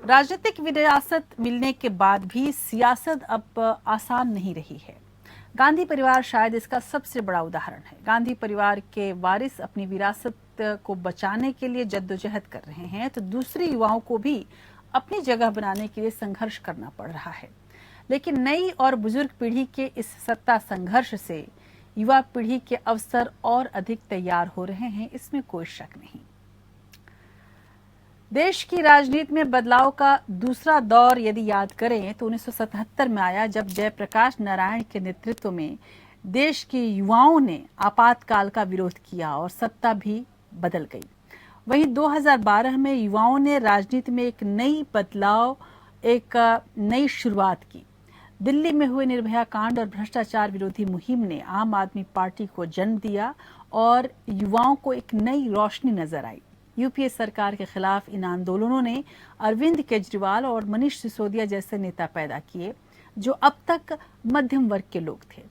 राजनीतिक विरासत मिलने के बाद भी सियासत अब आसान नहीं रही है। गांधी परिवार शायद इसका सबसे बड़ा उदाहरण है। गांधी परिवार के वारिस अपनी विरासत को बचाने के लिए जद्दोजहद कर रहे हैं, तो दूसरे युवाओं को भी अपनी जगह बनाने के लिए संघर्ष करना पड़ रहा है। लेकिन नई और बुजुर्ग पीढ़ी के इस सत्ता संघर्ष से युवा पीढ़ी के अवसर और अधिक तैयार हो रहे हैं, इसमें कोई शक नहीं। देश की राजनीति में बदलाव का दूसरा दौर यदि याद करें तो 1977 में आया, जब जयप्रकाश नारायण के नेतृत्व में देश के युवाओं ने आपातकाल का विरोध किया और सत्ता भी बदल गई। वहीं 2012 में युवाओं ने राजनीति में एक नई शुरुआत की। दिल्ली में हुए निर्भया कांड और भ्रष्टाचार विरोधी मुहिम ने आम आदमी पार्टी को जन्म दिया और युवाओं को एक नई रोशनी नजर आई। यूपीए सरकार के खिलाफ इन आंदोलनों ने अरविंद केजरीवाल और मनीष सिसोदिया जैसे नेता पैदा किए, जो अब तक मध्यम वर्ग के लोग थे।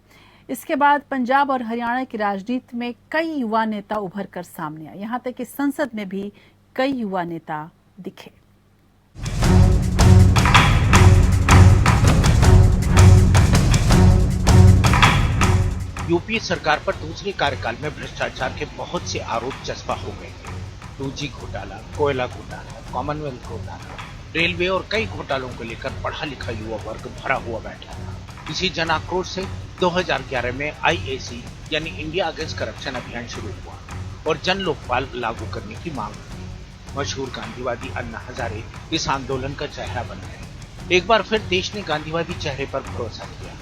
इसके बाद पंजाब और हरियाणा की राजनीति में कई युवा नेता उभर कर सामने आए। यहां तक कि संसद में भी कई युवा नेता दिखे। यूपीए सरकार पर दूसरे कार्यकाल में भ्रष्टाचार के बहुत से आरोप चस्पा हो गए। 2G घोटाला, कोयला घोटाला, कॉमनवेल्थ घोटाला, रेलवे और कई घोटालों को लेकर पढ़ा लिखा युवा वर्ग भरा हुआ बैठा था। इसी जन आक्रोश से 2011 में IAC यानी इंडिया अगेंस्ट करप्शन अभियान शुरू हुआ और जन लोकपाल लागू करने की मांग की। मशहूर गांधीवादी अन्ना हजारे इस आंदोलन का चेहरा बन गए। एक बार फिर देश ने गांधीवादी चेहरे पर भरोसा किया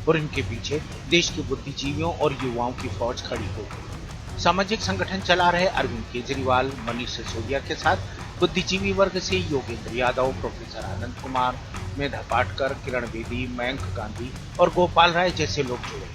और इनके पीछे देश के बुद्धिजीवियों और युवाओं की फौज खड़ी हो गई। सामाजिक संगठन चला रहे अरविंद केजरीवाल, मनीष सिसोदिया के साथ बुद्धिजीवी वर्ग से योगेंद्र यादव, प्रोफेसर आनंद कुमार, मेधा पाटकर, किरण बेदी, मयंक गांधी और गोपाल राय जैसे लोग जुड़े।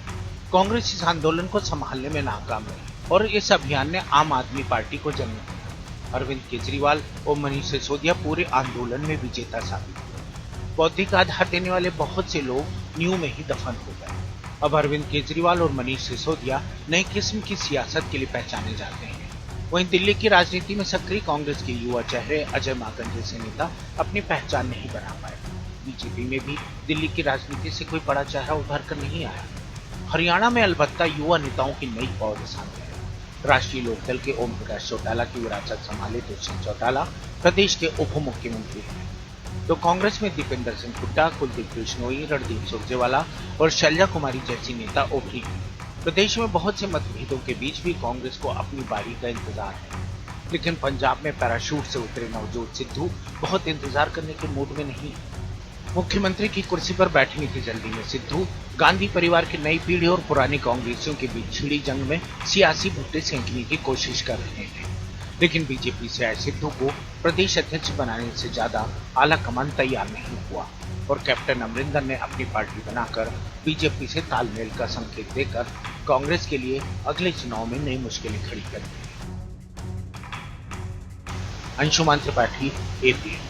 कांग्रेस इस आंदोलन को संभालने में नाकाम रही और इस अभियान ने आम आदमी पार्टी को जन्म दिया। अरविंद केजरीवाल और मनीष सिसोदिया पूरे आंदोलन में विजेता साबित हुए। बौद्धिक आधार देने वाले बहुत से लोग न्यू में ही दफन हो गए। अब अरविंद केजरीवाल और मनीष सिसोदिया नई किस्म की सियासत के लिए पहचाने जाते हैं। वहीं दिल्ली की राजनीति में सक्रिय कांग्रेस के युवा चेहरे अजय माकन जैसे नेता अपनी पहचान नहीं बना पाए। बीजेपी में भी दिल्ली की राजनीति से कोई बड़ा चेहरा उभर कर नहीं आया। हरियाणा में अलबत्ता युवा नेताओं की नई फौज सामने है। राष्ट्रीय लोकदल के ओम प्रकाश चौटाला की विरासत संभाले दुष्यंत चौटाला प्रदेश के उप मुख्यमंत्री हैं, तो कांग्रेस में दीपेंद्र सिंह हुड्डा, कुलदीप बिश्नोई, रणदीप सुरजेवाला और शैलजा कुमारी जैसी नेता उभरी। प्रदेश में बहुत से मतभेदों के बीच भी कांग्रेस को अपनी बारी का इंतजार है। लेकिन पंजाब में पैराशूट से उतरे नवजोत सिद्धू बहुत इंतजार करने के मूड में नहीं है। मुख्यमंत्री की कुर्सी पर बैठने की जल्दी में सिद्धू गांधी परिवार की नई पीढ़ी और पुरानी कांग्रेसियों के बीच छिड़ी जंग में सियासी भुट्टे सेंकने की कोशिश कर रहे हैं। लेकिन बीजेपी से आए सिद्धू को प्रदेश अध्यक्ष बनाने से ज्यादा आला कमान तैयार नहीं हुआ और कैप्टन अमरिंदर ने अपनी पार्टी बनाकर बीजेपी से तालमेल का संकेत देकर कांग्रेस के लिए अगले चुनाव में नई मुश्किलें खड़ी कर दी। अंशुमान त्रिपाठी, APN।